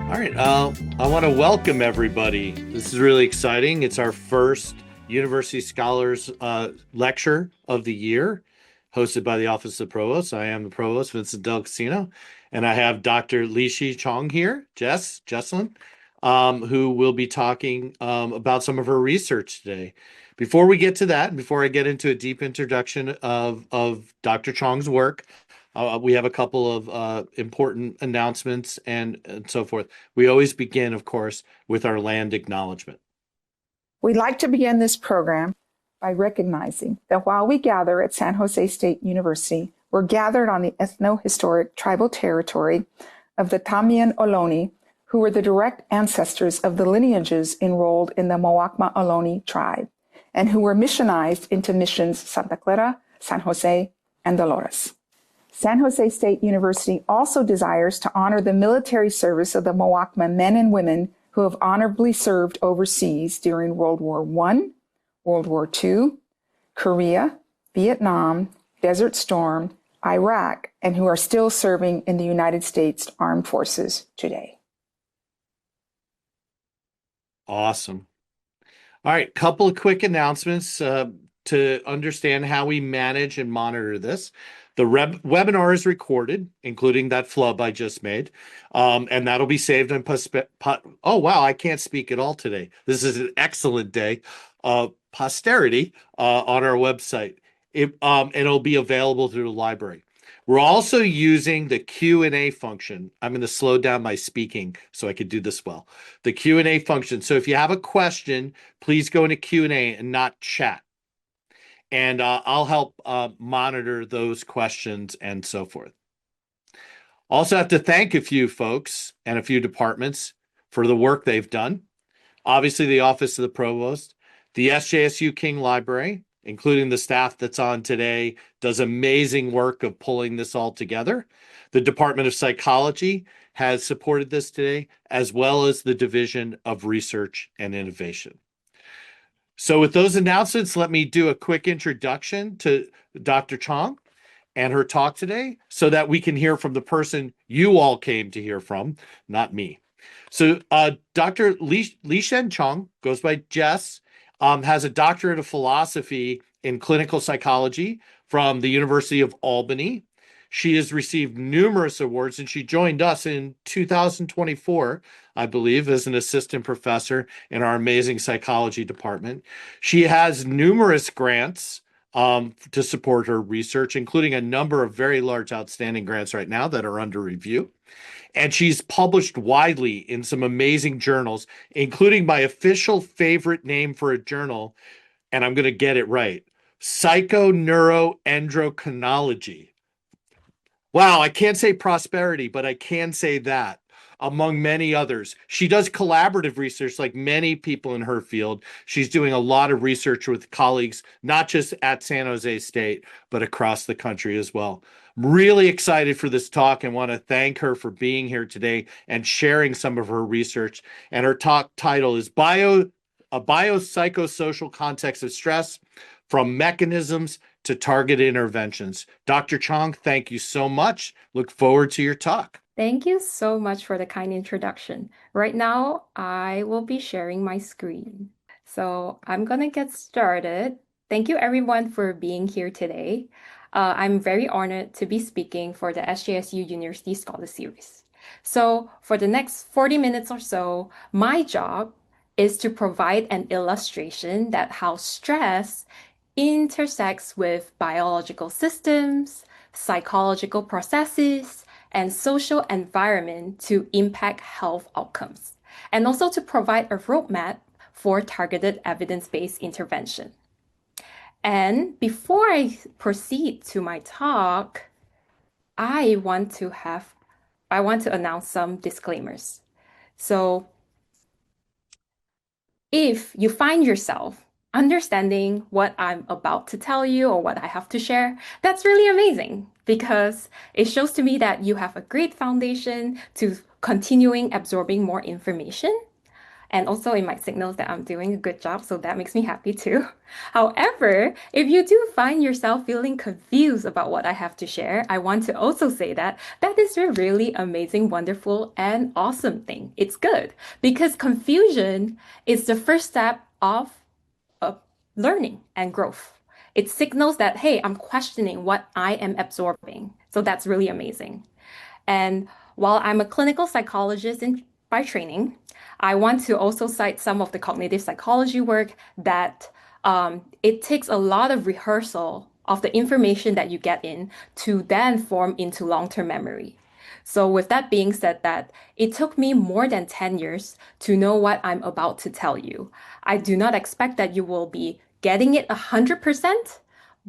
All right. I want to welcome everybody. This is really exciting. It's our first University Scholars lecture of the year, hosted by the Office of the Provost. I am the Provost, Vincent Del Casino, and I have Dr. Lishi Chong here, Jesslyn, who will be talking about some of her research today. Before we get to that, and before I get into a deep introduction of Dr. Chong's work, we have a couple of important announcements and so forth. We always begin, of course, with our land acknowledgement. We'd like to begin this program by recognizing that while we gather at San Jose State University, we're gathered on the ethno-historic tribal territory of the Tamien Ohlone, who were the direct ancestors of the lineages enrolled in the Muwekma Ohlone tribe, and who were missionized into missions Santa Clara, San Jose, and Dolores. San Jose State University also desires to honor the military service of the Muwekma men and women who have honorably served overseas during World War I, World War II, Korea, Vietnam, Desert Storm, Iraq, and who are still serving in the United States Armed Forces today. Awesome. All right, couple of quick announcements to understand how we manage and monitor this. The webinar is recorded, including that flub I just made, and that'll be saved on oh, wow, I can't speak at all today. This is an excellent day. Posterity on our website. It'll be available through the library. We're also using the Q&A function. I'm going to slow down my speaking so I could do this well. The Q&A function. So if you have a question, please go into Q&A and not chat. And I'll help monitor those questions and so forth. Also have to thank a few folks and a few departments for the work they've done. Obviously, the Office of the Provost, the SJSU King Library, including the staff that's on today, does amazing work of pulling this all together. The Department of Psychology has supported this today, as well as the Division of Research and Innovation. So with those announcements, let me do a quick introduction to Dr. Chong and her talk today so that we can hear from the person you all came to hear from, not me. So Dr. Li-Shen Chong, goes by Jess, has a doctorate of philosophy in clinical psychology from the University of Albany. She has received numerous awards, and she joined us in 2024, I believe, as an assistant professor in our amazing psychology department. She has numerous grants to support her research, including a number of very large outstanding grants right now that are under review. And she's published widely in some amazing journals, including my official favorite name for a journal, and I'm going to get it right, Psychoneuroendocrinology. Wow, I can't say prosperity, but I can say that, among many others. She does collaborative research like many people in her field. She's doing a lot of research with colleagues, not just at San Jose State, but across the country as well. I'm really excited for this talk and want to thank her for being here today and sharing some of her research. And her talk title is A Biopsychosocial Context of Stress, from Mechanisms to Targeted Interventions. Dr. Chong, thank you so much. Look forward to your talk. Thank you so much for the kind introduction. Right now, I will be sharing my screen. So I'm going to get started. Thank you everyone for being here today. I'm very honored to be speaking for the SJSU University Scholar Series. So for the next 40 minutes or so, my job is to provide an illustration that how stress intersects with biological systems, psychological processes, and social environment to impact health outcomes, and also to provide a roadmap for targeted evidence-based intervention. And before I proceed to my talk, I want to announce some disclaimers. So if you find yourself understanding what I'm about to tell you or what I have to share, that's really amazing because it shows to me that you have a great foundation to continuing absorbing more information. And also, it might signal that I'm doing a good job, so that makes me happy too. However, if you do find yourself feeling confused about what I have to share, I want to also say that that is a really amazing, wonderful, and awesome thing. It's good because confusion is the first step of learning and growth. It signals that, hey, I'm questioning what I am absorbing. So that's really amazing. And while I'm a clinical psychologist by training, I want to also cite some of the cognitive psychology work that it takes a lot of rehearsal of the information that you get in to then form into long-term memory. So with that being said, that it took me more than 10 years to know what I'm about to tell you. I do not expect that you will be getting it 100%,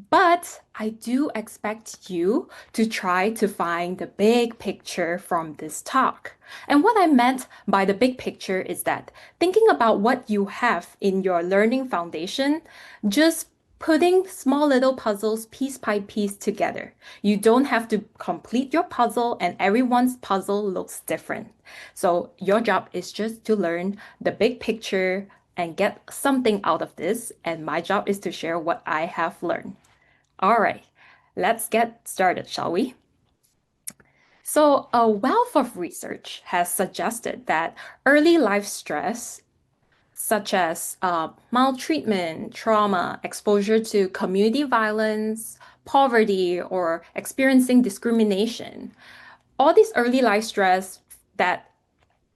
but I do expect you to try to find the big picture from this talk. And what I meant by the big picture is that thinking about what you have in your learning foundation, just putting small little puzzles piece by piece together. You don't have to complete your puzzle, and everyone's puzzle looks different. So your job is just to learn the big picture and get something out of this. And my job is to share what I have learned. All right, let's get started, shall we? So, a wealth of research has suggested that early life stress, such as maltreatment, trauma, exposure to community violence, poverty, or experiencing discrimination, all these early life stress that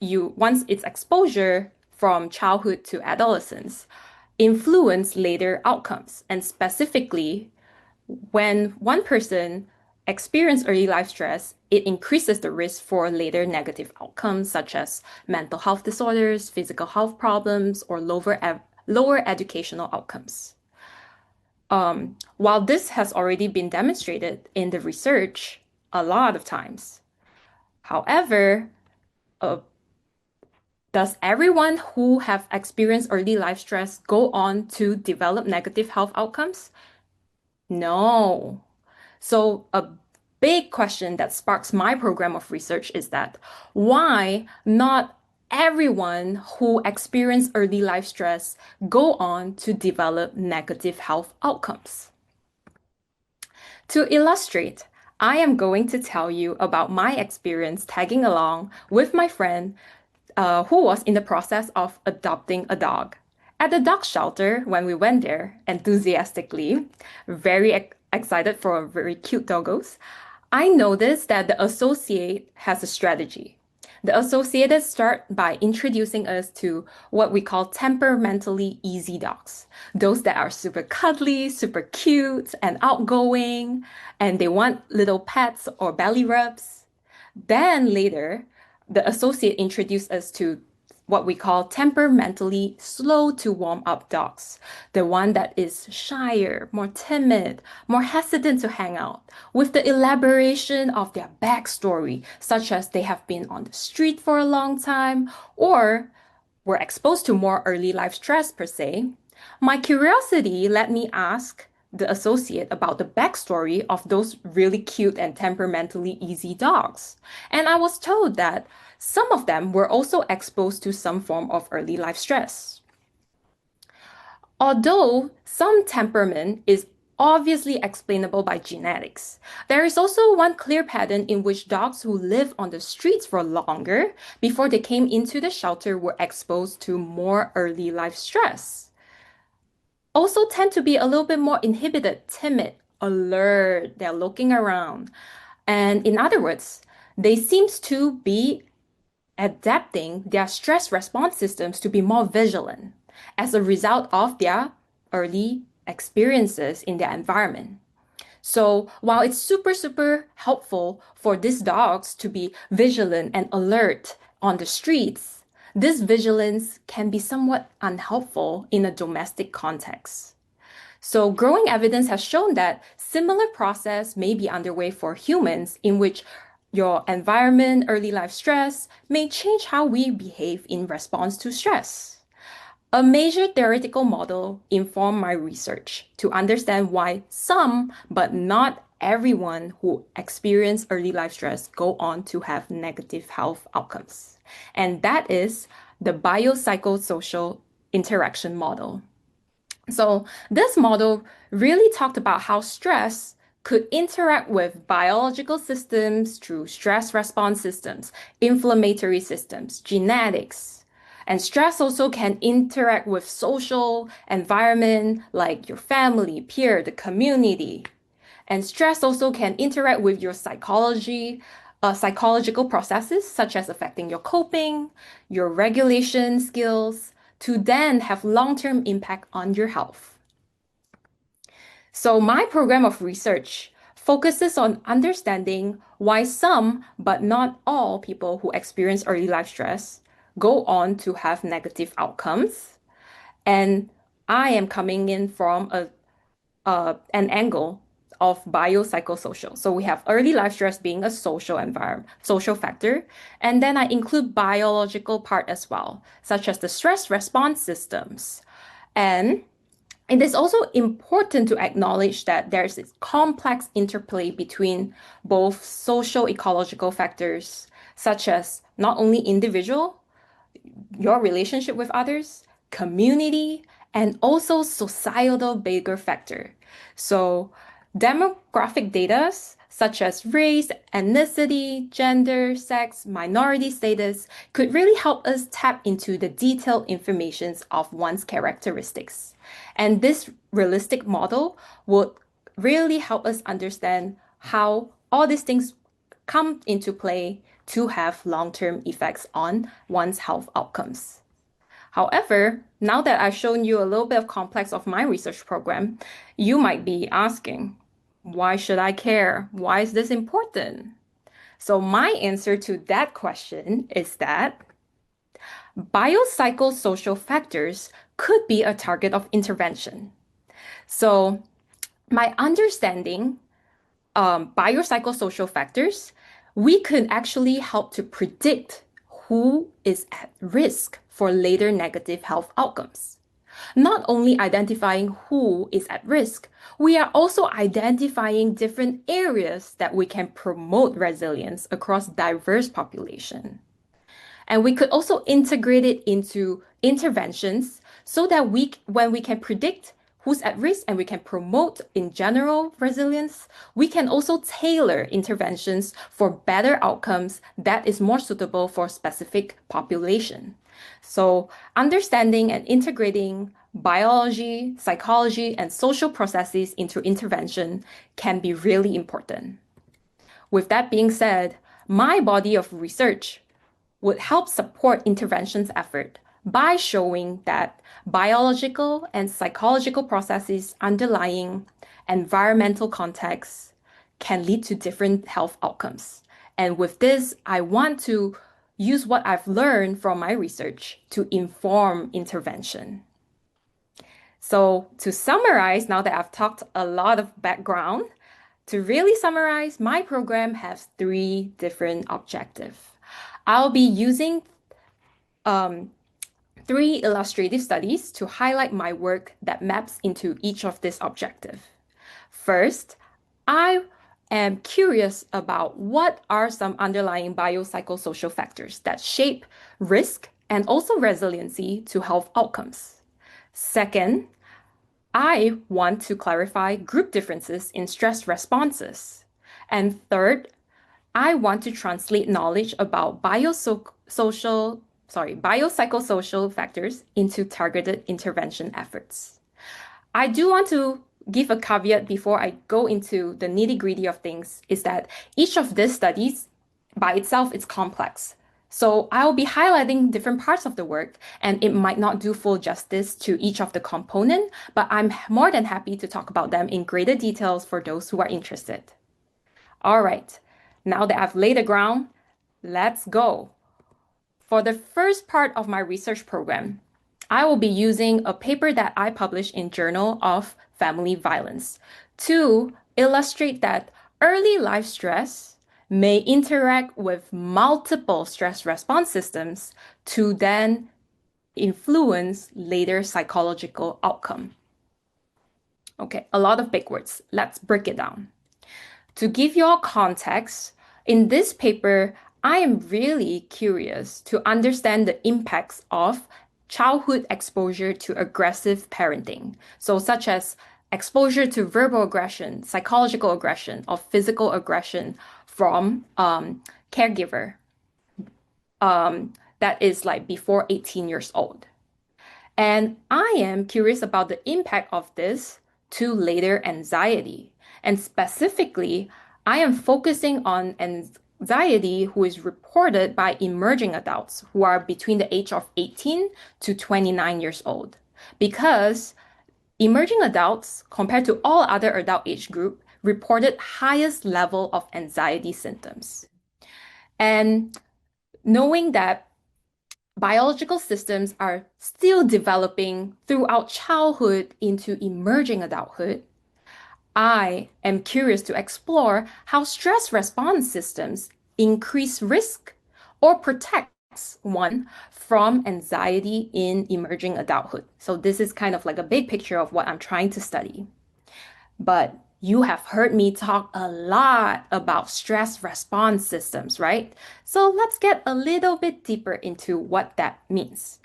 once it's exposure from childhood to adolescence, influence later outcomes, and specifically when one person experiences early life stress, it increases the risk for later negative outcomes such as mental health disorders, physical health problems, or lower educational outcomes. While this has already been demonstrated in the research a lot of times, however, uh, does everyone who have experienced early life stress go on to develop negative health outcomes? No. So, a big question that sparks my program of research is that why not everyone who experience early life stress go on to develop negative health outcomes? To illustrate, I am going to tell you about my experience tagging along with my friend who was in the process of adopting a dog. At the dog shelter, when we went there enthusiastically, very excited for very cute doggos, I noticed that the associate has a strategy. The associated start by introducing us to what we call temperamentally easy dogs. Those that are super cuddly, super cute, and outgoing, and they want little pets or belly rubs. Then later, the associate introduced us to what we call temperamentally slow to warm up dogs. The one that is shyer, more timid, more hesitant to hang out, with the elaboration of their backstory, such as they have been on the street for a long time or were exposed to more early life stress per se. My curiosity led me ask the associate about the backstory of those really cute and temperamentally easy dogs. And I was told that some of them were also exposed to some form of early life stress. Although some temperament is obviously explainable by genetics, there is also one clear pattern in which dogs who live on the streets for longer before they came into the shelter were exposed to more early life stress. Also tend to be a little bit more inhibited, timid, alert, they're looking around. And in other words, they seems to be adapting their stress response systems to be more vigilant as a result of their early experiences in their environment. So while it's super, super helpful for these dogs to be vigilant and alert on the streets, this vigilance can be somewhat unhelpful in a domestic context. So growing evidence has shown that similar process may be underway for humans in which your environment, early life stress may change how we behave in response to stress. A major theoretical model informed my research to understand why some, but not everyone who experience early life stress go on to have negative health outcomes. And that is the biopsychosocial interaction model. So this model really talked about how stress could interact with biological systems through stress response systems, inflammatory systems, genetics. And stress also can interact with social environment like your family, peer, the community. And stress also can interact with your psychological processes, such as affecting your coping, your regulation skills, to then have long-term impact on your health. So my program of research focuses on understanding why some, but not all people who experience early life stress go on to have negative outcomes. And I am coming in from an angle of biopsychosocial. So we have early life stress being a social environment, social factor, and then I include biological part as well, such as the stress response systems. And it is also important to acknowledge that there's this complex interplay between both social ecological factors, such as not only individual, your relationship with others, community, and also societal bigger factor. So demographic data such as race, ethnicity, gender, sex, minority status could really help us tap into the detailed information of one's characteristics. And this realistic model would really help us understand how all these things come into play to have long-term effects on one's health outcomes. However, now that I've shown you a little bit of complex of my research program, you might be asking, why should I care? Why is this important? So my answer to that question is that biopsychosocial factors could be a target of intervention. So my understanding biopsychosocial factors, we could actually help to predict who is at risk for later negative health outcomes. Not only identifying who is at risk, we are also identifying different areas that we can promote resilience across diverse population. And we could also integrate it into interventions so that when we can predict who's at risk and we can promote in general resilience, we can also tailor interventions for better outcomes that is more suitable for specific population. So understanding and integrating biology, psychology, and social processes into intervention can be really important. With that being said, my body of research would help support interventions effort by showing that biological and psychological processes underlying environmental contexts can lead to different health outcomes. And with this, I want to use what I've learned from my research to inform intervention. So to summarize, now that I've talked a lot of background, to really summarize, my program has 3 different objectives. I'll be using 3 illustrative studies to highlight my work that maps into each of this objective. First, I am curious about what are some underlying biopsychosocial factors that shape risk and also resiliency to health outcomes. Second, I want to clarify group differences in stress responses. And third, I want to translate knowledge about biopsychosocial factors into targeted intervention efforts. I do want to give a caveat before I go into the nitty-gritty of things is that each of these studies by itself is complex. So I'll be highlighting different parts of the work and it might not do full justice to each of the component, but I'm more than happy to talk about them in greater details for those who are interested. All right, now that I've laid the ground, let's go. For the first part of my research program, I will be using a paper that I published in Journal of Family Violence to illustrate that early life stress may interact with multiple stress response systems to then influence later psychological outcome. Okay, a lot of big words. Let's break it down. To give you all context, in this paper, I am really curious to understand the impacts of childhood exposure to aggressive parenting. So, such as exposure to verbal aggression, psychological aggression, or physical aggression from caregiver that is like before 18 years old. And I am curious about the impact of this to later anxiety. And specifically, I am focusing on anxiety who is reported by emerging adults who are between the age of 18 to 29 years old. Because emerging adults, compared to all other adult age group, reported highest level of anxiety symptoms. And knowing that biological systems are still developing throughout childhood into emerging adulthood, I am curious to explore how stress response systems increase risk or protects one from anxiety in emerging adulthood. So this is kind of like a big picture of what I'm trying to study. But you have heard me talk a lot about stress response systems, right? So let's get a little bit deeper into what that means.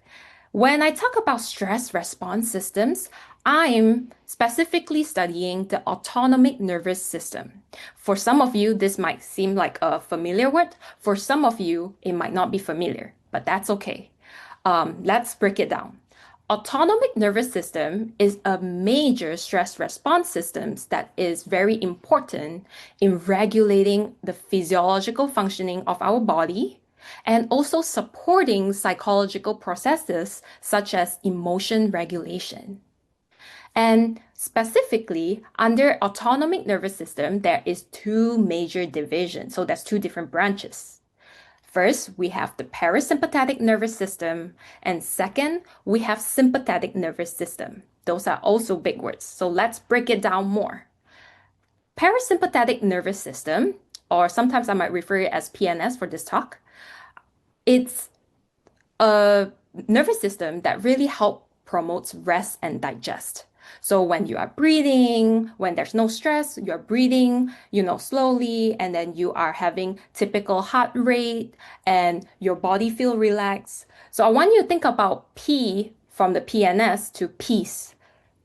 When I talk about stress response systems, I'm specifically studying the autonomic nervous system. For some of you, this might seem like a familiar word. For some of you, it might not be familiar, but that's okay. Let's break it down. Autonomic nervous system is a major stress response system that is very important in regulating the physiological functioning of our body and also supporting psychological processes such as emotion regulation. And specifically, under autonomic nervous system, there is two major divisions. So there's two different branches. First, we have the parasympathetic nervous system, and second, we have sympathetic nervous system. Those are also big words, so let's break it down more. Parasympathetic nervous system, or sometimes I might refer it as PNS for this talk, it's a nervous system that really helps promotes rest and digest. So when you are breathing, when there's no stress, you're breathing, slowly, and then you are having typical heart rate and your body feel relaxed. So I want you to think about P from the PNS to peace.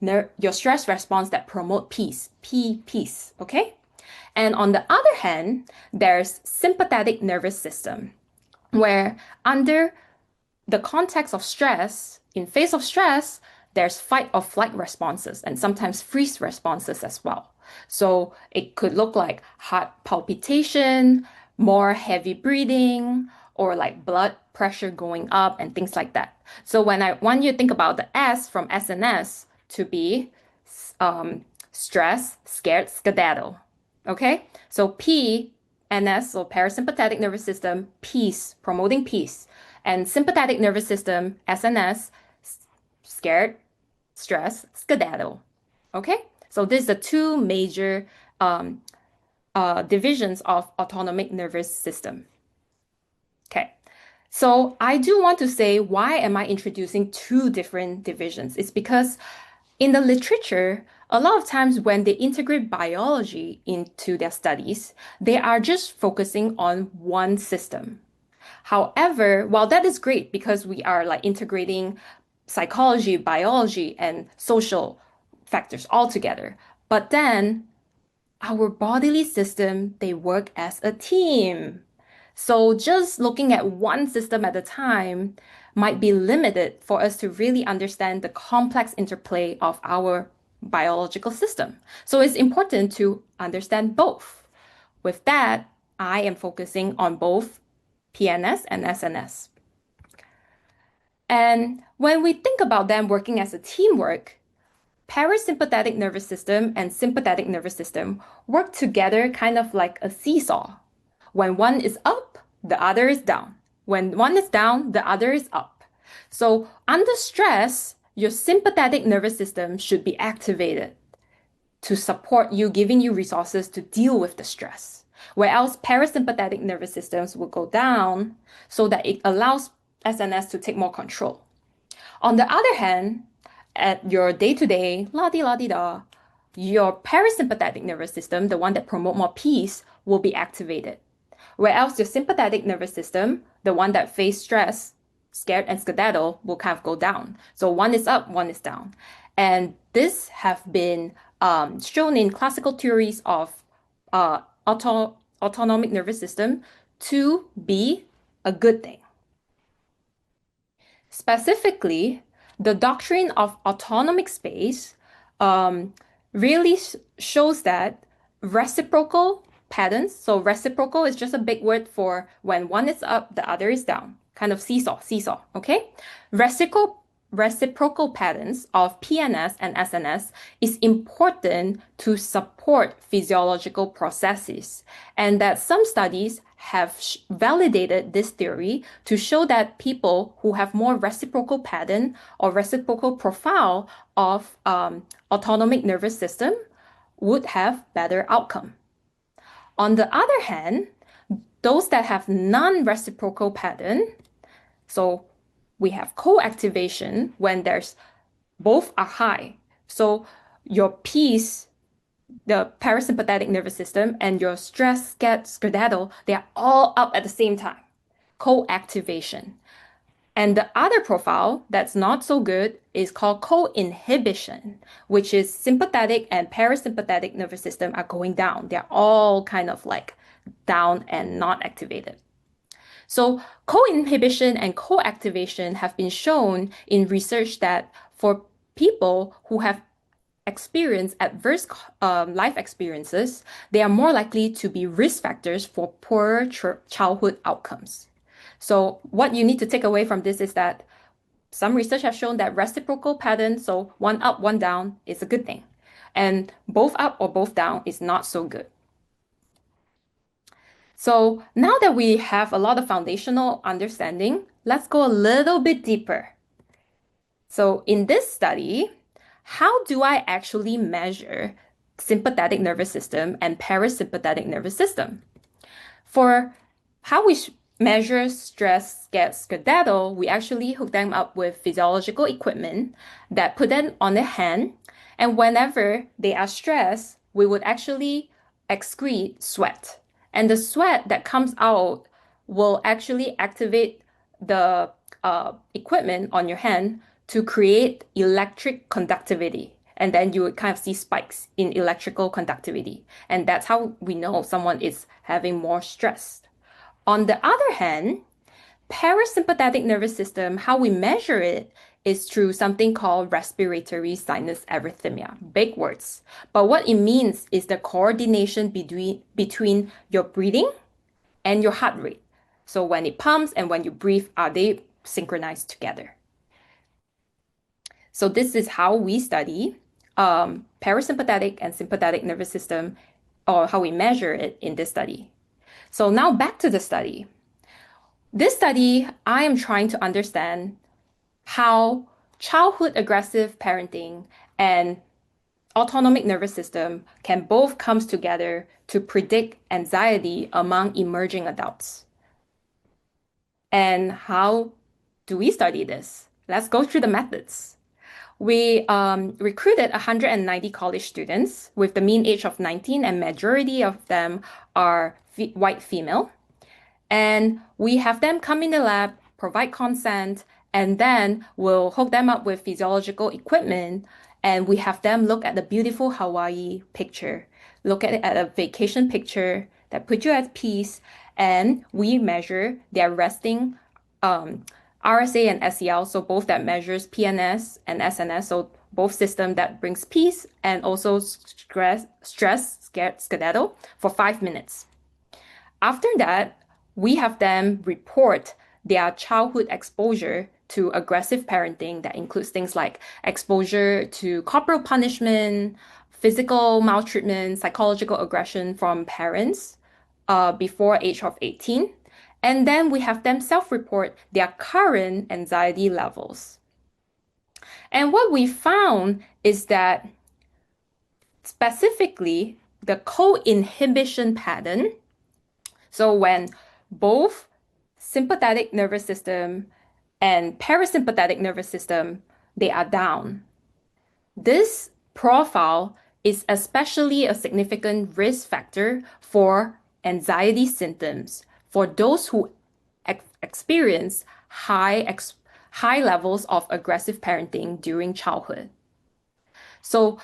Your stress response that promote peace, peace, okay? And on the other hand, there's sympathetic nervous system, where under the context of stress, in face of stress, there's fight or flight responses and sometimes freeze responses as well. So it could look like heart palpitation, more heavy breathing, or like blood pressure going up and things like that. So when I want you to think about the S from SNS to be stress, scared, skedaddle. Okay? So P, NS, so parasympathetic nervous system, peace, promoting peace. And sympathetic nervous system, SNS, scared, stress, skedaddle. Okay? So these are two major divisions of autonomic nervous system. Okay. So I do want to say, why am I introducing two different divisions? It's because in the literature, a lot of times when they integrate biology into their studies, they are just focusing on one system. However, while that is great because we are like integrating psychology, biology, and social factors all together, but then our bodily system, they work as a team. So just looking at one system at a time might be limited for us to really understand the complex interplay of our biological system. So it's important to understand both. With that, I am focusing on both PNS and SNS. And when we think about them working as a teamwork, parasympathetic nervous system and sympathetic nervous system work together kind of like a seesaw. When one is up, the other is down. When one is down, the other is up. So under stress, your sympathetic nervous system should be activated to support you, giving you resources to deal with the stress. Whereas parasympathetic nervous systems will go down so that it allows SNS to take more control. On the other hand, at your day-to-day, la-di-la-di-da, your parasympathetic nervous system, the one that promotes more peace, will be activated. Whereas your sympathetic nervous system, the one that face stress, scared and skedaddle, will kind of go down. So one is up, one is down. And this have been shown in classical theories of autonomic nervous system to be a good thing. Specifically, the doctrine of autonomic space really shows that reciprocal patterns, so reciprocal is just a big word for when one is up, the other is down, kind of seesaw, okay? Reciprocal patterns of PNS and SNS is important to support physiological processes, and that some studies have validated this theory to show that people who have more reciprocal pattern or reciprocal profile of autonomic nervous system would have better outcome. On the other hand, those that have non-reciprocal pattern, so we have co-activation when there's both are high. So your peace, the parasympathetic nervous system, and your stress, skedaddle, they are all up at the same time. Co-activation. And the other profile that's not so good is called co-inhibition, which is sympathetic and parasympathetic nervous system are going down. They're all kind of like down and not activated. So co-inhibition and co-activation have been shown in research that for people who have experienced adverse life experiences, they are more likely to be risk factors for poor childhood outcomes. So what you need to take away from this is that some research has shown that reciprocal pattern, so one up, one down, is a good thing. And both up or both down is not so good. So now that we have a lot of foundational understanding, let's go a little bit deeper. So in this study, how do I actually measure sympathetic nervous system and parasympathetic nervous system? For how we measure stress, skedaddle, we actually hook them up with physiological equipment that put them on the hand. And whenever they are stressed, we would actually excrete sweat. And the sweat that comes out will actually activate the equipment on your hand to create electric conductivity. And then you would kind of see spikes in electrical conductivity. And that's how we know someone is having more stress. On the other hand, parasympathetic nervous system, how we measure it is through something called respiratory sinus arrhythmia. Big words. But what it means is the coordination between your breathing and your heart rate. So when it pumps and when you breathe, are they synchronized together? So this is how we study parasympathetic and sympathetic nervous system, or how we measure it in this study. So now back to the study. This study, I am trying to understand how childhood aggressive parenting and autonomic nervous system can both come together to predict anxiety among emerging adults. And how do we study this? Let's go through the methods. We recruited 190 college students with the mean age of 19, and majority of them are white female. And we have them come in the lab, provide consent, and then we'll hook them up with physiological equipment, and we have them look at the beautiful Hawaii picture, look at it at a vacation picture that put you at peace, and we measure their resting RSA and SEL, so both that measures PNS and SNS, so both system that brings peace and also stress, skedaddle for 5 minutes. After that, we have them report their childhood exposure to aggressive parenting that includes things like exposure to corporal punishment, physical maltreatment, psychological aggression from parents before age of 18. And then we have them self-report their current anxiety levels. And what we found is that specifically the co-inhibition pattern, so when both sympathetic nervous system and parasympathetic nervous system, they are down. This profile is especially a significant risk factor for anxiety symptoms for those who experience high levels of aggressive parenting during childhood. So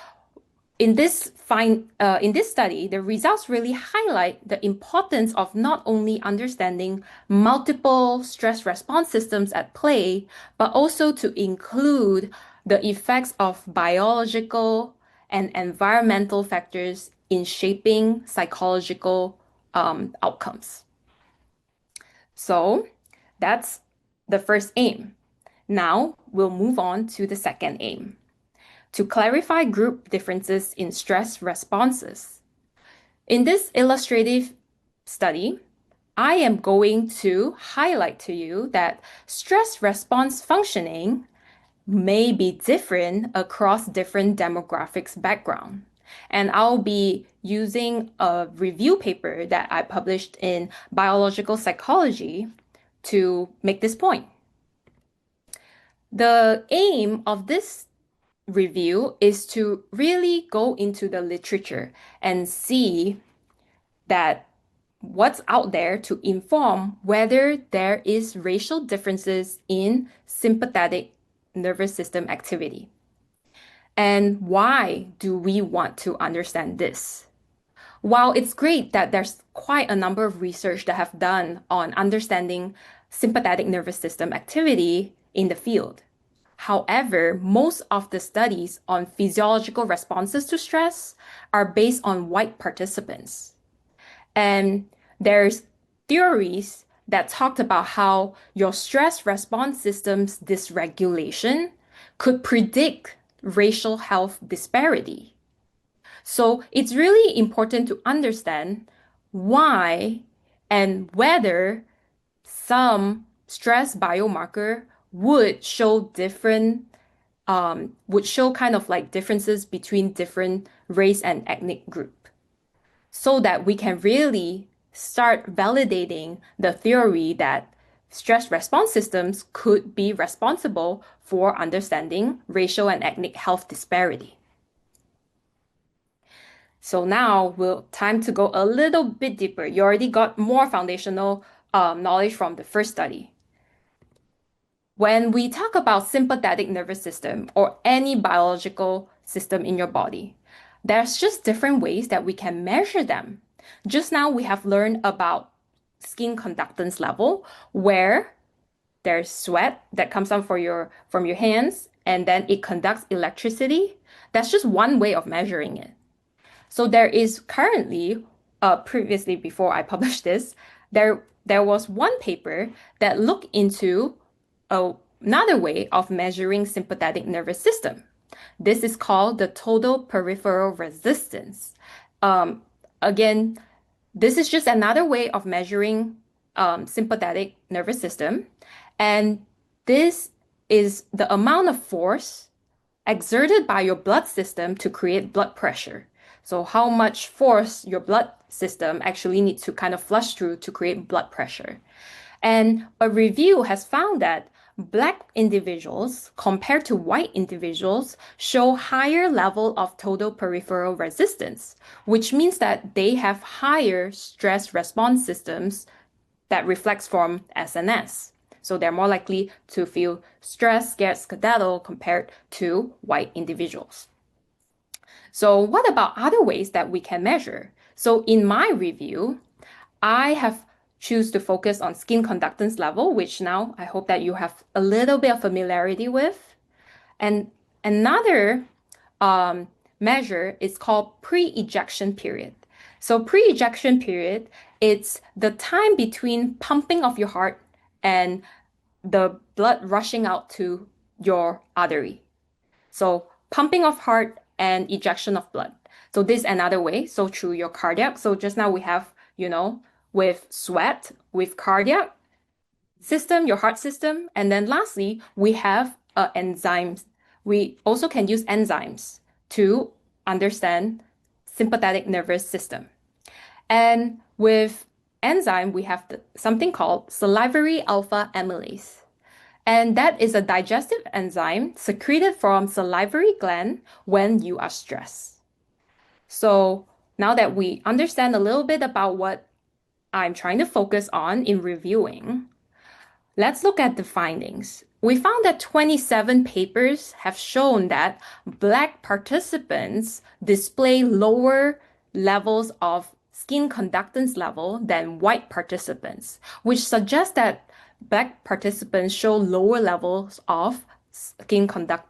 in this study, the results really highlight the importance of not only understanding multiple stress response systems at play, but also to include the effects of biological and environmental factors in shaping psychological outcomes. So that's the first aim. Now we'll move on to the second aim, to clarify group differences in stress responses. In this illustrative study, I am going to highlight to you that stress response functioning may be different across different demographics background. And I'll be using a review paper that I published in Biological Psychology to make this point. The aim of this review is to really go into the literature and see that what's out there to inform whether there is racial differences in sympathetic nervous system activity. And why do we want to understand this? While it's great that there's quite a number of research that have done on understanding sympathetic nervous system activity in the field, however, most of the studies on physiological responses to stress are based on white participants. And there's theories that talked about how your stress response system's dysregulation could predict racial health disparity. So it's really important to understand why and whether some stress biomarker would show kind of like differences between different race and ethnic group, so that we can really start validating the theory that stress response systems could be responsible for understanding racial and ethnic health disparity. So now time to go a little bit deeper. You already got more foundational knowledge from the first study. When we talk about sympathetic nervous system or any biological system in your body, there's just different ways that we can measure them. Just now we have learned about skin conductance level, where there's sweat that comes out from your hands, and then it conducts electricity. That's just one way of measuring it. So there is currently, previously before I published this, there was one paper that looked into another way of measuring sympathetic nervous system. This is called the total peripheral resistance. Again, this is just another way of measuring sympathetic nervous system. And this is the amount of force exerted by your blood system to create blood pressure. So how much force your blood system actually needs to kind of flush through to create blood pressure. And a review has found that Black individuals compared to white individuals show higher level of total peripheral resistance, which means that they have higher stress response systems that reflects from SNS. So they're more likely to feel stressed, scared, skedaddle compared to white individuals. So what about other ways that we can measure? So in my review, I have choose to focus on skin conductance level, which now I hope that you have a little bit of familiarity with. And another measure is called pre-ejection period. So pre-ejection period, it's the time between pumping of your heart and the blood rushing out to your artery. So pumping of heart and ejection of blood. So this is another way. So through your cardiac. So just now we have, with sweat, with cardiac system, your heart system. And then lastly, we have enzymes. We also can use enzymes to understand sympathetic nervous system. And with enzyme, we have something called salivary alpha amylase. And that is a digestive enzyme secreted from salivary gland when you are stressed. So now that we understand a little bit about what I'm trying to focus on in reviewing. Let's look at the findings. We found that 27 papers have shown that Black participants display lower levels of skin conductance level than white participants, which suggests that Black participants show lower levels of sympathetic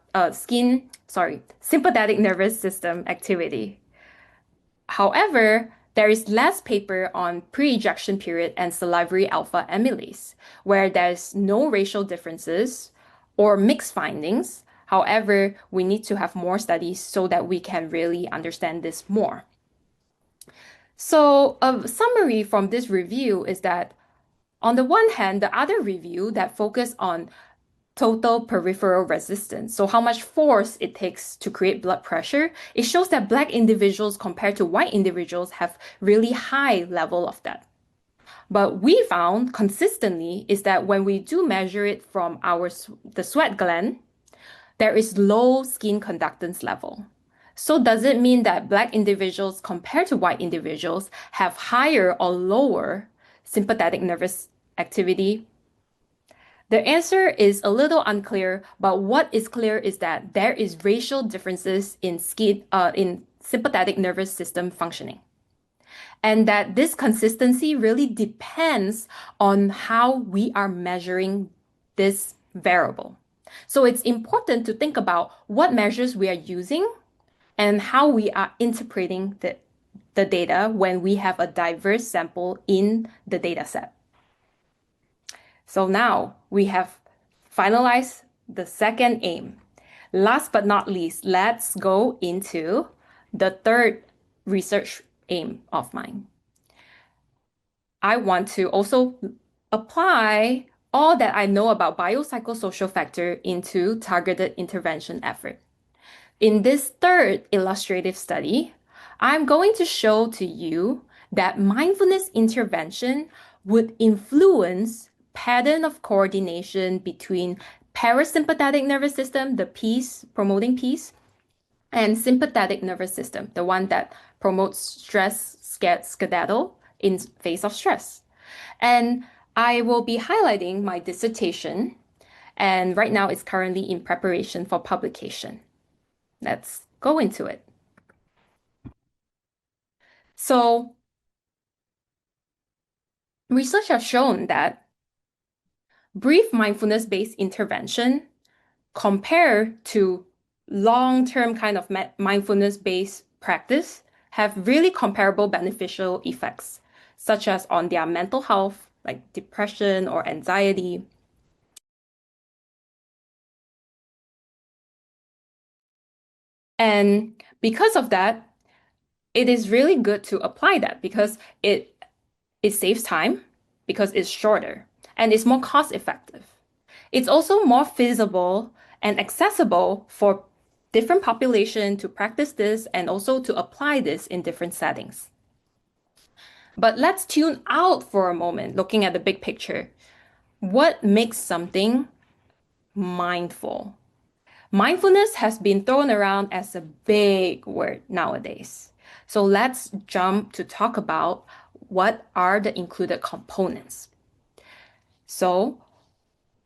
nervous system activity. However, there is less paper on pre-ejection period and salivary alpha amylase, where there's no racial differences or mixed findings. However, we need to have more studies so that we can really understand this more. So, a summary from this review is that on the one hand, the other review that focused on total peripheral resistance, so how much force it takes to create blood pressure, it shows that Black individuals compared to white individuals have really high level of that. But we found consistently is that when we do measure it from the sweat gland, there is low skin conductance level. So does it mean that Black individuals compared to white individuals have higher or lower sympathetic nervous activity? The answer is a little unclear, but what is clear is that there is racial differences in sympathetic nervous system functioning. And that this consistency really depends on how we are measuring this variable. So it's important to think about what measures we are using and how we are interpreting the data when we have a diverse sample in the data set. So now we have finalized the second aim. Last but not least, let's go into the third research aim of mine. I want to also apply all that I know about biopsychosocial factor into targeted intervention effort. In this third illustrative study, I'm going to show to you that mindfulness intervention would influence pattern of coordination between parasympathetic nervous system, the peace promoting peace, and sympathetic nervous system, the one that promotes stress skedaddle in face of stress. And I will be highlighting my dissertation, and right now it's currently in preparation for publication. Let's go into it. So, research has shown that brief mindfulness-based intervention compared to long-term kind of mindfulness-based practice have really comparable beneficial effects, such as on their mental health, like depression or anxiety. And because of that, it is really good to apply that because it saves time, because it's shorter, and it's more cost effective. It's also more feasible and accessible for different population to practice this and also to apply this in different settings. But let's tune out for a moment, looking at the big picture. What makes something mindful? Mindfulness has been thrown around as a big word nowadays. So let's jump to talk about what are the included components. So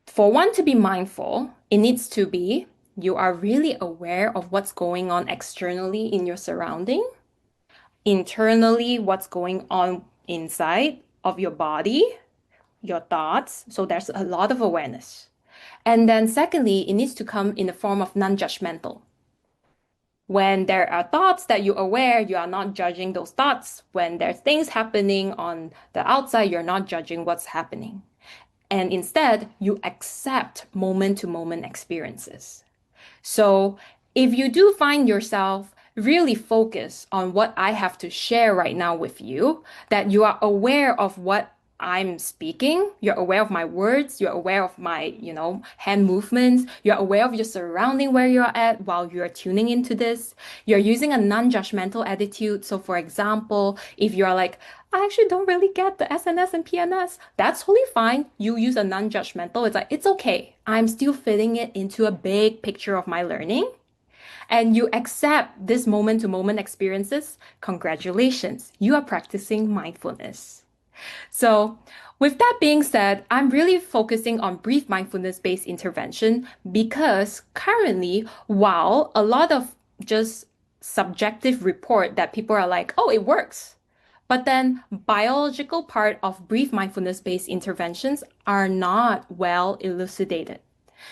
for one to be mindful, it needs to be you are really aware of what's going on externally in your surrounding, internally what's going on inside of your body, your thoughts. So there's a lot of awareness. And then secondly, it needs to come in the form of non-judgmental. When there are thoughts that you're aware, you are not judging those thoughts. When there's things happening on the outside, you're not judging what's happening. And instead, you accept moment-to-moment experiences. So if you do find yourself really focused on what I have to share right now with you, that you are aware of what I'm speaking, you're aware of my words, you're aware of my, hand movements, you're aware of your surrounding where you're at while you're tuning into this. You're using a non-judgmental attitude. So for example, if you're like, I actually don't really get the SNS and PNS, that's totally fine. You use a non-judgmental. It's like, it's okay. I'm still fitting it into a big picture of my learning. And you accept this moment-to-moment experiences. Congratulations, you are practicing mindfulness. So, with that being said, I'm really focusing on brief mindfulness-based intervention because currently, while a lot of just subjective report that people are like, oh, it works. But then biological part of brief mindfulness-based interventions are not well elucidated.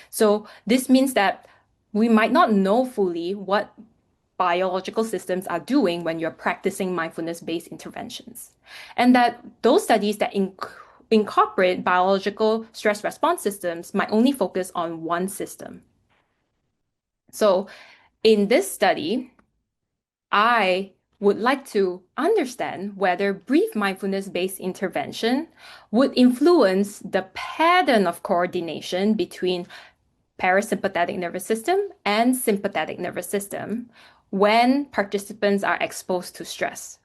So this means that we might not know fully what biological systems are doing when you're practicing mindfulness-based interventions. And that those studies that incorporate biological stress response systems might only focus on one system. So in this study, I would like to understand whether brief mindfulness-based intervention would influence the pattern of coordination between parasympathetic nervous system and sympathetic nervous system when participants are exposed to stress.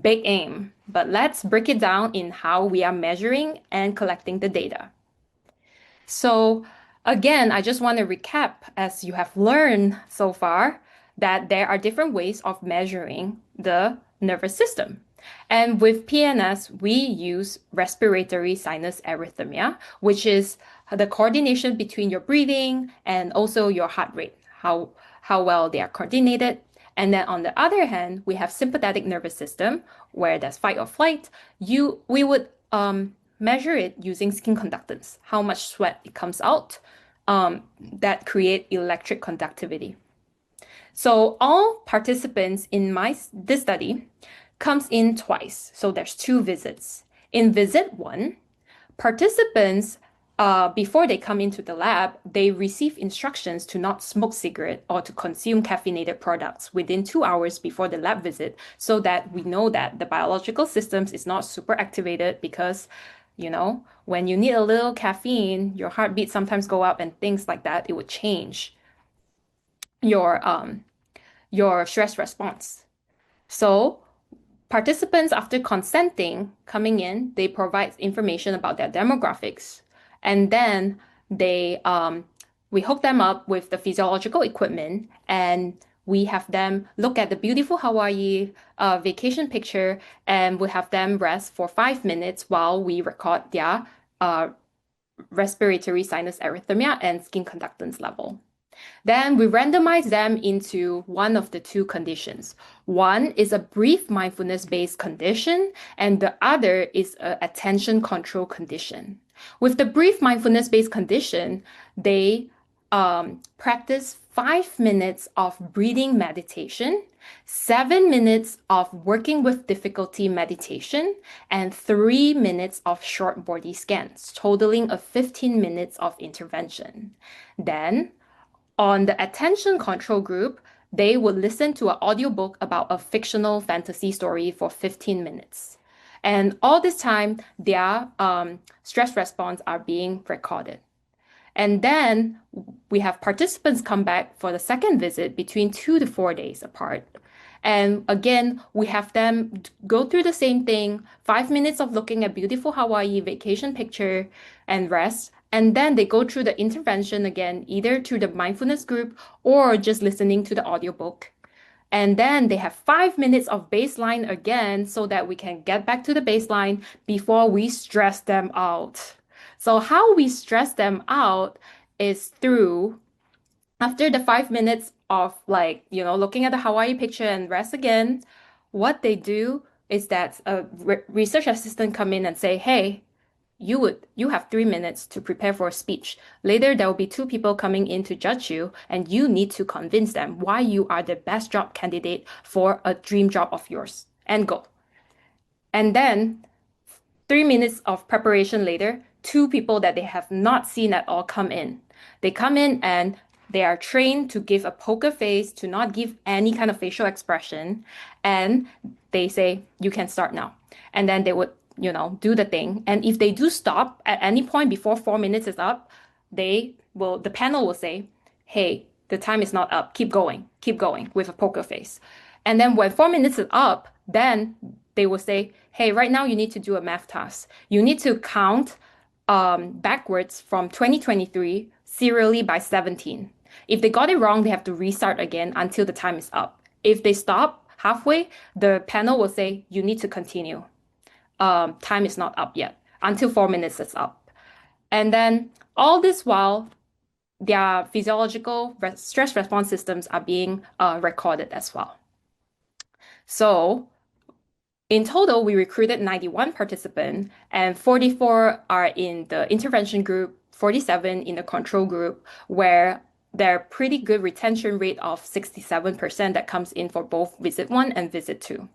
Big aim, but let's break it down in how we are measuring and collecting the data. So again, I just want to recap, as you have learned so far, that there are different ways of measuring the nervous system. And with PNS, we use respiratory sinus arrhythmia, which is the coordination between your breathing and also your heart rate, how well they are coordinated. And then on the other hand, we have sympathetic nervous system, where there's fight or flight. We would measure it using skin conductance, how much sweat it comes out, that create electric conductivity. So all participants in this study comes in twice. So there's 2 visits. In visit 1, participants, before they come into the lab, they receive instructions to not smoke cigarette or to consume caffeinated products within 2 hours before the lab visit, so that we know that the biological systems is not super activated because, when you need a little caffeine, your heartbeat sometimes go up and things like that. It would change your stress response. So participants, after consenting, coming in, they provide information about their demographics, and then we hook them up with the physiological equipment, and we have them look at the beautiful Hawaii vacation picture, and we have them rest for 5 minutes while we record their respiratory sinus arrhythmia and skin conductance level. Then we randomize them into one of the 2 conditions. One is a brief mindfulness-based condition, and the other is an attention control condition. With the brief mindfulness-based condition, they practice 5 minutes of breathing meditation, 7 minutes of working with difficulty meditation, and 3 minutes of short body scans, totaling 15 minutes of intervention. Then, on the attention control group, they would listen to an audiobook about a fictional fantasy story for 15 minutes. And all this time, their stress response are being recorded. And then we have participants come back for the second visit between 2 to 4 days apart. And again, we have them go through the same thing, 5 minutes of looking at beautiful Hawaii vacation picture and rest. And then they go through the intervention again, either through the mindfulness group or just listening to the audiobook. And then they have 5 minutes of baseline again so that we can get back to the baseline before we stress them out. So how we stress them out is through, after the 5 minutes of looking at the Hawaii picture and rest again, what they do is that a research assistant come in and say, hey, you have 3 minutes to prepare for a speech. Later, there will be 2 people coming in to judge you, and you need to convince them why you are the best job candidate for a dream job of yours, and go. And then 3 minutes of preparation later, 2 people that they have not seen at all come in. They come in and they are trained to give a poker face, to not give any kind of facial expression. And they say, you can start now. And then they would do the thing. And if they do stop at any point before 4 minutes is up, the panel will say, hey, the time is not up. Keep going with a poker face. And then when 4 minutes is up, then they will say, hey, right now you need to do a math task. You need to count backwards from 2023 serially by 17. If they got it wrong, they have to restart again until the time is up. If they stop halfway, the panel will say, you need to continue. time is not up yet, until 4 minutes is up. And then all this while, their physiological stress response systems are being recorded as well. So in total, we recruited 91 participants, and 44 are in the intervention group, 47 in the control group, where their pretty good retention rate of 67% that comes in for both visit 1 and visit 2.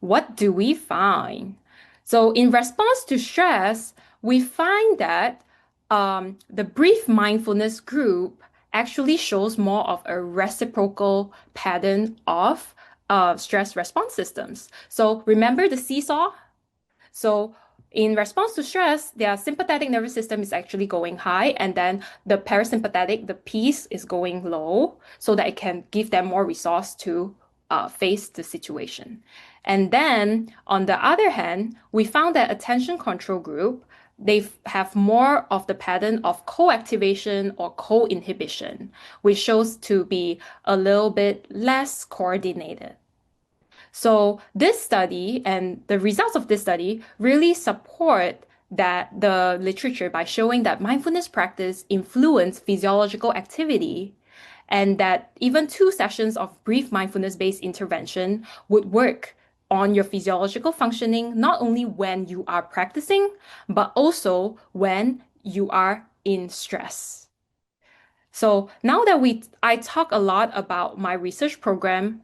What do we find? So in response to stress, we find that the brief mindfulness group actually shows more of a reciprocal pattern of stress response systems. So remember the seesaw? So in response to stress, their sympathetic nervous system is actually going high, and then the parasympathetic, the peace, is going low, so that it can give them more resource to face the situation. And then on the other hand, we found that attention control group, they have more of the pattern of co-activation or co-inhibition, which shows to be a little bit less coordinated. So this study and the results of this study really support that the literature by showing that mindfulness practice influence physiological activity, and that even 2 sessions of brief mindfulness-based intervention would work on your physiological functioning, not only when you are practicing, but also when you are in stress. So now that I talk a lot about my research program,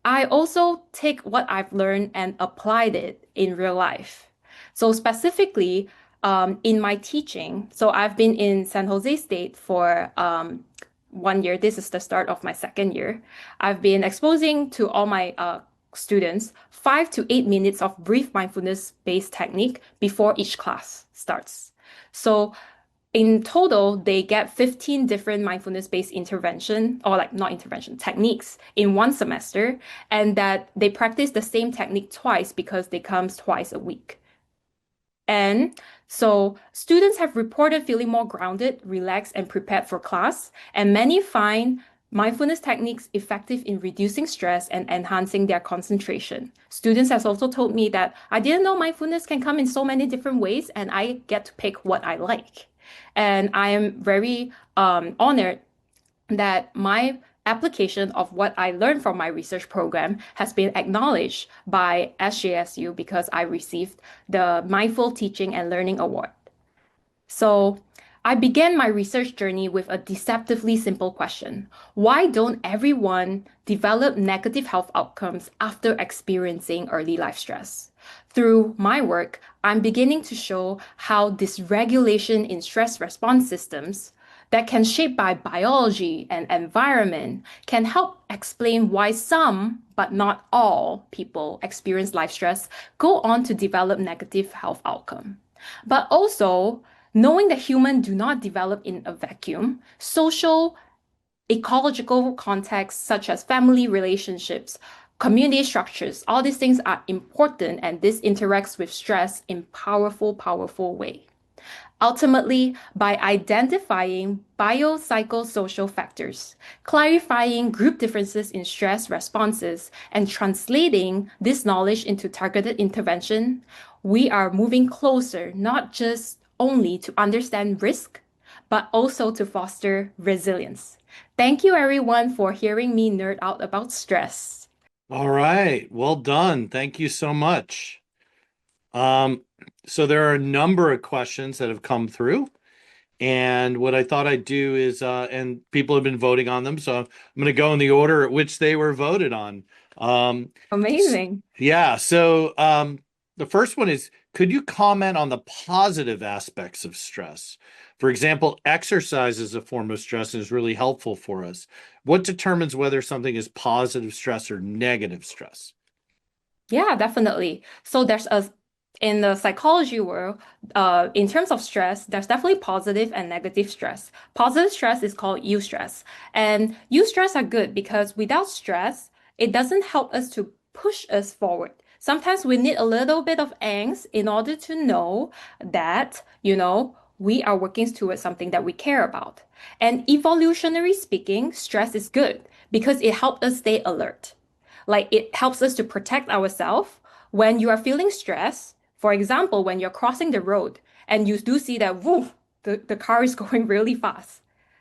I also take what I've learned and applied it in real life. So specifically, in my teaching, so I've been in San Jose State for 1 year. This is the start of my 2nd year. I've been exposing to all my students 5 to 8 minutes of brief mindfulness-based technique before each class starts. So in total, they get 15 different mindfulness-based intervention, or like not intervention, techniques in 1 semester, and that they practice the same technique twice because they come twice a week. And so students have reported feeling more grounded, relaxed, and prepared for class, and many find mindfulness techniques effective in reducing stress and enhancing their concentration. Students have also told me that I didn't know mindfulness can come in so many different ways, and I get to pick what I like. And I am very honored that my application of what I learned from my research program has been acknowledged by SJSU because I received the Mindful Teaching and Learning Award. So I began my research journey with a deceptively simple question. Why don't everyone develop negative health outcomes after experiencing early life stress? Through my work, I'm beginning to show how dysregulation in stress response systems that can shape by biology and environment can help explain why some, but not all, people experience life stress go on to develop negative health outcome. But also, knowing that humans do not develop in a vacuum, social, ecological contexts such as family relationships, community structures, all these things are important, and this interacts with stress in powerful way. Ultimately, by identifying biopsychosocial factors, clarifying group differences in stress responses, and translating this knowledge into targeted intervention, we are moving closer not just only to understand risk, but also to foster resilience. Thank you, everyone, for hearing me nerd out about stress. All right. Well done. Thank you so much. So there are a number of questions that have come through. And what I thought I'd do is, and people have been voting on them, so I'm going to go in the order at which they were voted on. Amazing. Yeah. So the first one is, could you comment on the positive aspects of stress? For example, exercise is a form of stress and is really helpful for us. What determines whether something is positive stress or negative stress? Yeah, definitely. So in the psychology world, in terms of stress, there's definitely positive and negative stress. Positive stress is called eustress. And eustress are good because without stress, it doesn't help us to push us forward. Sometimes we need a little bit of angst in order to know that, we are working towards something that we care about. And evolutionary speaking, stress is good because it helps us stay alert. Like it helps us to protect ourselves when you are feeling stress. For example, when you're crossing the road and you do see that, woof, the car is going really fast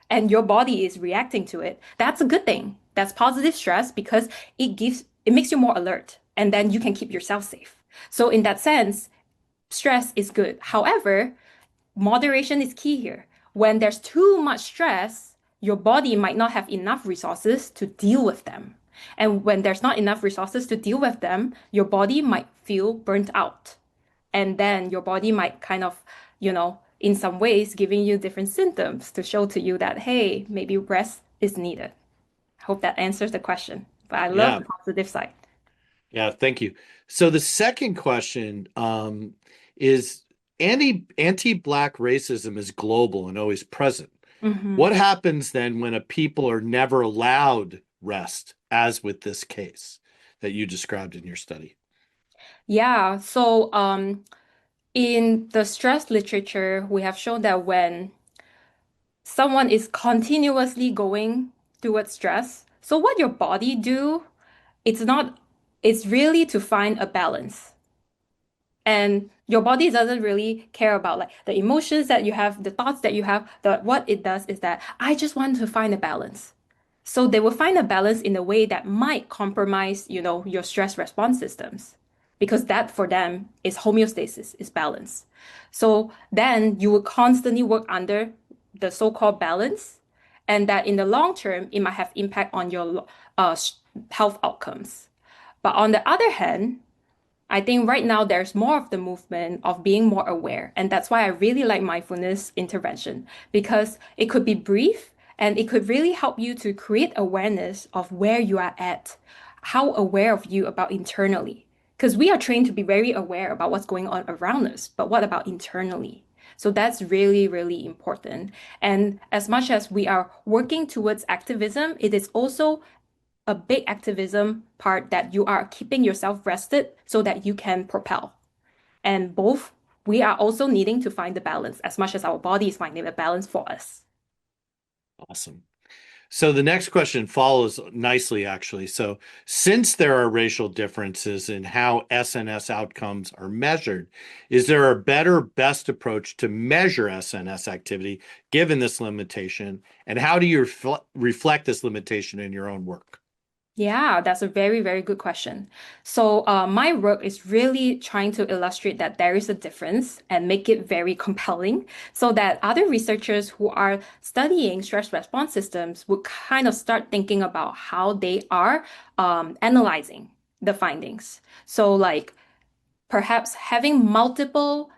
and your body is reacting to it, that's a good thing. That's positive stress because it makes you more alert and then you can keep yourself safe. So in that sense, stress is good. However, moderation is key here. When there's too much stress, your body might not have enough resources to deal with them. And when there's not enough resources to deal with them, your body might feel burnt out. And then your body might kind of, in some ways, giving you different symptoms to show to you that, hey, maybe rest is needed. I hope that answers the question. But I love Yeah. the positive side. Yeah, thank you. So the second question is anti-Black racism is global and always present. Mhm. What happens then when a people are never allowed rest, as with this case that you described in your study? Yeah, so in the stress literature, we have shown that when someone is continuously going towards stress, so what your body do, it's not, it's really to find a balance. And your body doesn't really care about like the emotions that you have, the thoughts that you have. What it does is that I just want to find a balance. So they will find a balance in a way that might compromise, your stress response systems, because that for them is homeostasis, is balance. So then you will constantly work under the so-called balance, and that in the long term, it might have impact on your health outcomes. But on the other hand, I think right now there's more of the movement of being more aware. And that's why I really like mindfulness intervention because it could be brief and it could really help you to create awareness of where you are at, how aware of you about internally. Because we are trained to be very aware about what's going on around us, but what about internally? So that's really, really important. And as much as we are working towards activism, it is also a big activism part that you are keeping yourself rested so that you can propel. And both, we are also needing to find the balance as much as our body is finding the balance for us. Awesome. So the next question follows nicely, actually. So since there are racial differences in how SNS outcomes are measured, is there a better, best approach to measure SNS activity given this limitation? And how do you reflect this limitation in your own work? Yeah, that's a very, very good question. So, my work is really trying to illustrate that there is a difference and make it very compelling so that other researchers who are studying stress response systems would kind of start thinking about how they are analyzing the findings. So, like perhaps having multiple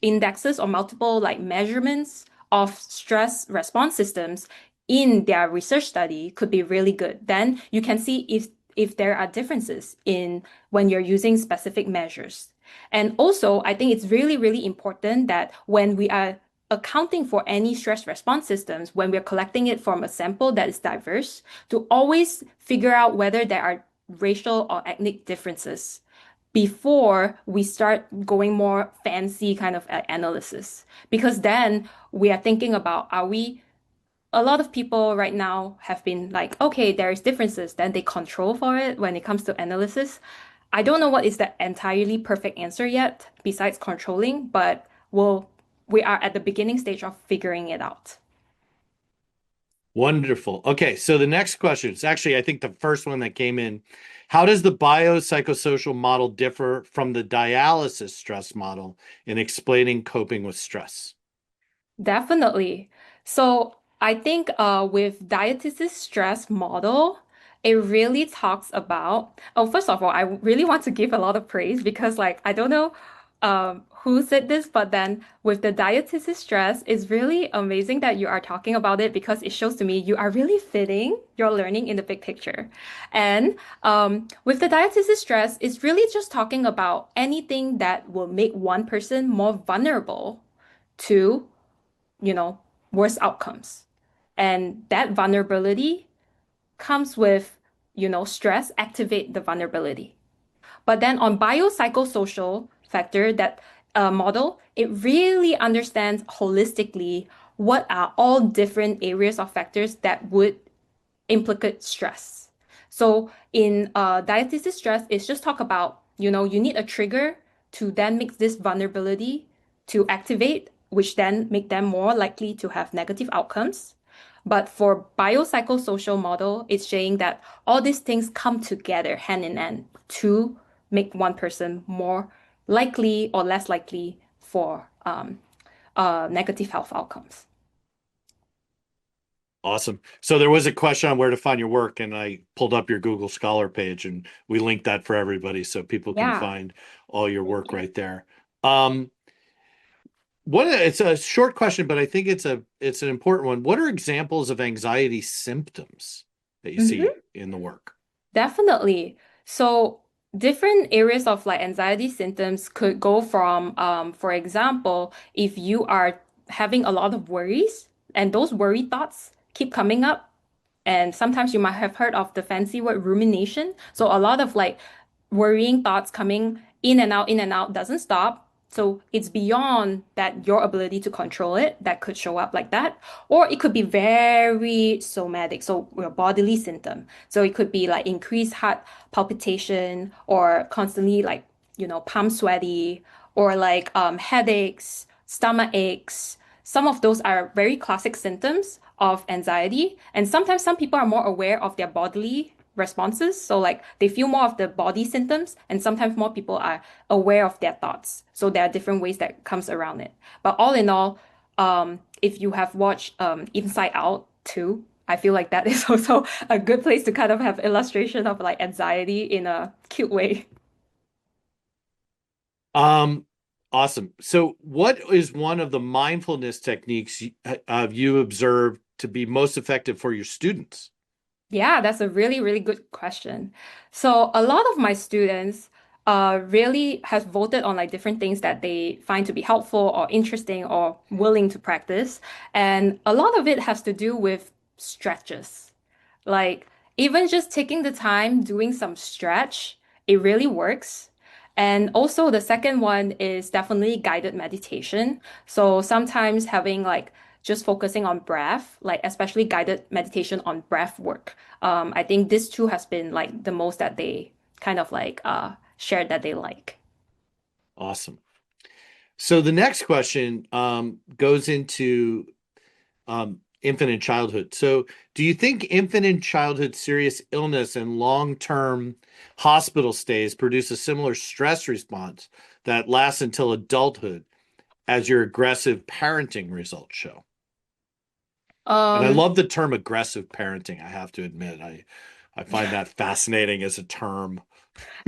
indexes or multiple like measurements of stress response systems in their research study could be really good. Then you can see if there are differences in when you're using specific measures. And also, I think it's really, really important that when we are accounting for any stress response systems, when we're collecting it from a sample that is diverse, to always figure out whether there are racial or ethnic differences before we start going more fancy kind of analysis. Because then we are thinking about, a lot of people right now have been like, okay, there's differences, then they control for it when it comes to analysis. I don't know what is the entirely perfect answer yet, besides controlling, but we are at the beginning stage of figuring it out. Wonderful. Okay, so the next question is actually, I think the first one that came in. How does the biopsychosocial model differ from the dialysis stress model in explaining coping with stress? Definitely. So I think with diathesis stress model, it really talks about, oh, first of all, I really want to give a lot of praise because like I don't know who said this, but then with the diathesis stress, it's really amazing that you are talking about it because it shows to me you are really fitting your learning in the big picture. And with the diathesis stress, it's really just talking about anything that will make one person more vulnerable to you know, worse outcomes. And that vulnerability comes with, stress activate the vulnerability. But then on biopsychosocial factor, that model, it really understands holistically what are all different areas of factors that would implicate stress. So in diathesis stress, it's just talk about, you need a trigger to then make this vulnerability to activate, which then make them more likely to have negative outcomes. But for biopsychosocial model, it's saying that all these things come together hand in hand to make one person more likely or less likely for negative health outcomes. Awesome. So there was a question on where to find your work, and I pulled up your Google Scholar page, and we linked that for everybody so people can Yeah. find all your Thank work you. right there. It's a short question, but I think it's an important one. What are examples of anxiety symptoms that you see Mhm. in the work? Definitely. So different areas of like anxiety symptoms could go from, for example, if you are having a lot of worries and those worry thoughts keep coming up, and sometimes you might have heard of the fancy word rumination. So a lot of like worrying thoughts coming in and out doesn't stop. So it's beyond that your ability to control it that could show up like that. Or it could be very somatic, so your bodily symptom. So it could be like increased heart palpitation or constantly like, palm sweaty or like headaches, stomach aches. Some of those are very classic symptoms of anxiety. And sometimes some people are more aware of their bodily responses. So like they feel more of the body symptoms, and sometimes more people are aware of their thoughts. So there are different ways that comes around it. But all in all, if you have watched Inside Out too, I feel like that is also a good place to kind of have illustration of like anxiety in a cute way. Um, awesome. So what is one of the mindfulness techniques you observed to be most effective for your students? Yeah, that's a really, really good question. So a lot of my students really have voted on like different things that they find to be helpful or interesting or willing to practice. And a lot of it has to do with stretches. Like even just taking the time doing some stretch, it really works. And also the second one is definitely guided meditation. So sometimes having like just focusing on breath, like especially guided meditation on breath work. I think this too has been like the most that they kind of like shared that they like. Awesome. So the next question goes into infant and childhood. So do you think infant and childhood serious illness and long-term hospital stays produce a similar stress response that lasts until adulthood as your aggressive parenting results show? And I Um, love the term aggressive parenting, I have to admit. I find that fascinating as a term.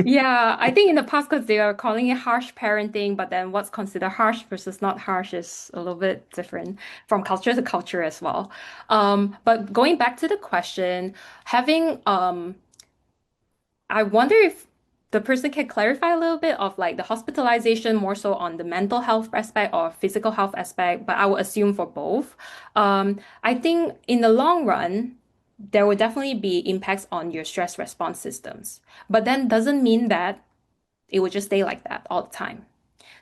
Yeah, I think in the past, because they are calling it harsh parenting, but then what's considered harsh versus not harsh is a little bit different from culture to culture as well. But going back to the question, having I wonder if the person can clarify a little bit of like the hospitalization more so on the mental health aspect or physical health aspect, but I would assume for both. I think in the long run, there will definitely be impacts on your stress response systems, but then doesn't mean that it would just stay like that all the time.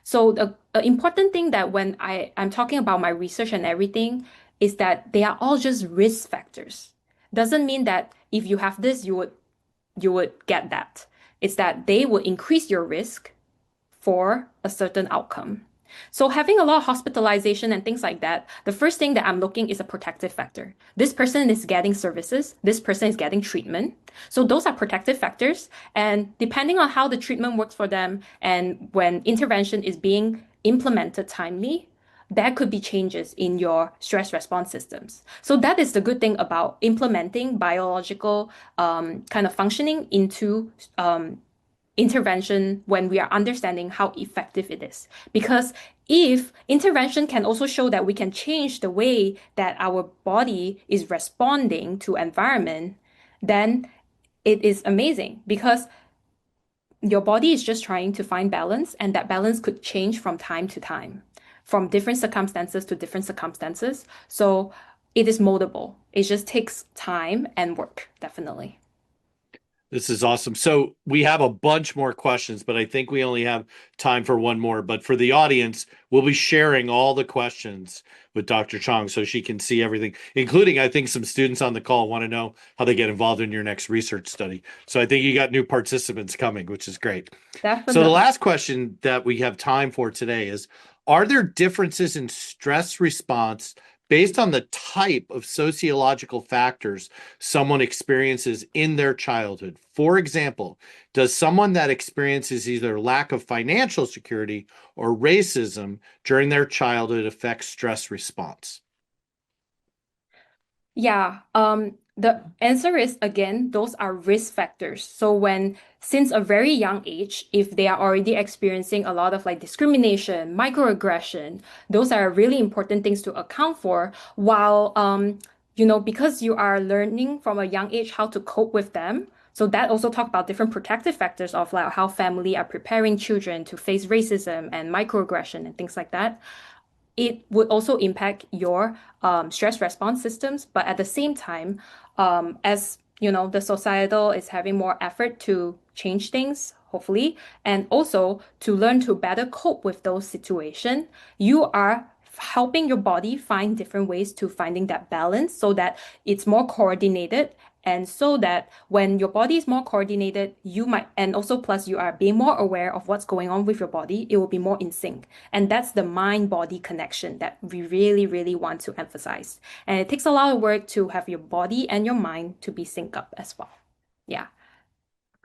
So the important thing that when I'm talking about my research and everything is that they are all just risk factors. Doesn't mean that if you have this, you would get that. It's that they will increase your risk for a certain outcome. So having a lot of hospitalization and things like that, the first thing that I'm looking is a protective factor. This person is getting services, this person is getting treatment. So those are protective factors. And depending on how the treatment works for them and when intervention is being implemented timely, there could be changes in your stress response systems. So that is the good thing about implementing biological kind of functioning into intervention when we are understanding how effective it is. Because if intervention can also show that we can change the way that our body is responding to environment, then it is amazing because your body is just trying to find balance, and that balance could change from time to time, from different circumstances to different circumstances. So it is moldable. It just takes time and work, definitely. This is awesome. So we have a bunch more questions, but I think we only have time for one more. But for the audience, we'll be sharing all the questions with Dr. Chong so she can see everything, including I think some students on the call want to know how they get involved in your next research study. So I think you got new participants coming, which is great. So the Definitely. last question that we have time for today is, are there differences in stress response based on the type of sociological factors someone experiences in their childhood? For example, does someone that experiences either lack of financial security or racism during their childhood affect stress response? Yeah, the answer is again, those are risk factors. So since a very young age, if they are already experiencing a lot of like discrimination, microaggression, those are really important things to account for. While, because you are learning from a young age how to cope with them. So that also talk about different protective factors of like how family are preparing children to face racism and microaggression and things like that. It would also impact your stress response systems. But at the same time, as you know, the societal is having more effort to change things, hopefully, and also to learn to better cope with those situations, you are helping your body find different ways to finding that balance so that it's more coordinated and so that when your body is more coordinated, you might, and also plus you are being more aware of what's going on with your body, it will be more in sync. And that's the mind-body connection that we really, really want to emphasize. And it takes a lot of work to have your body and your mind to be synced up as well. Yeah.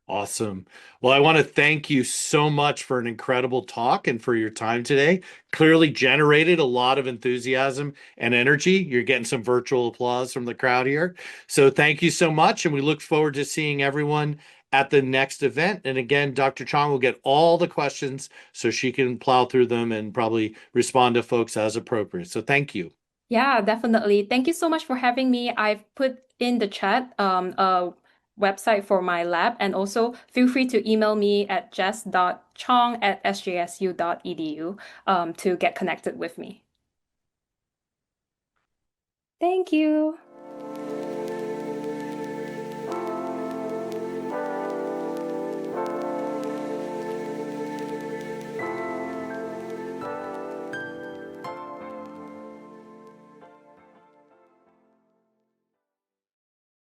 Awesome. Well, I want to thank you so much for an incredible talk and for your time today. Clearly generated a lot of enthusiasm and energy. You're getting some virtual applause from the crowd here. So thank you so much. And we look forward to seeing everyone at the next event. And again, Dr. Chong will get all the questions so she can plow through them and probably respond to folks as appropriate. So thank you. Yeah, definitely. Thank you so much for having me. I've put in the chat a website for my lab, and also feel free to email me at jess.chong@sjsu.edu to get connected with me. Thank you.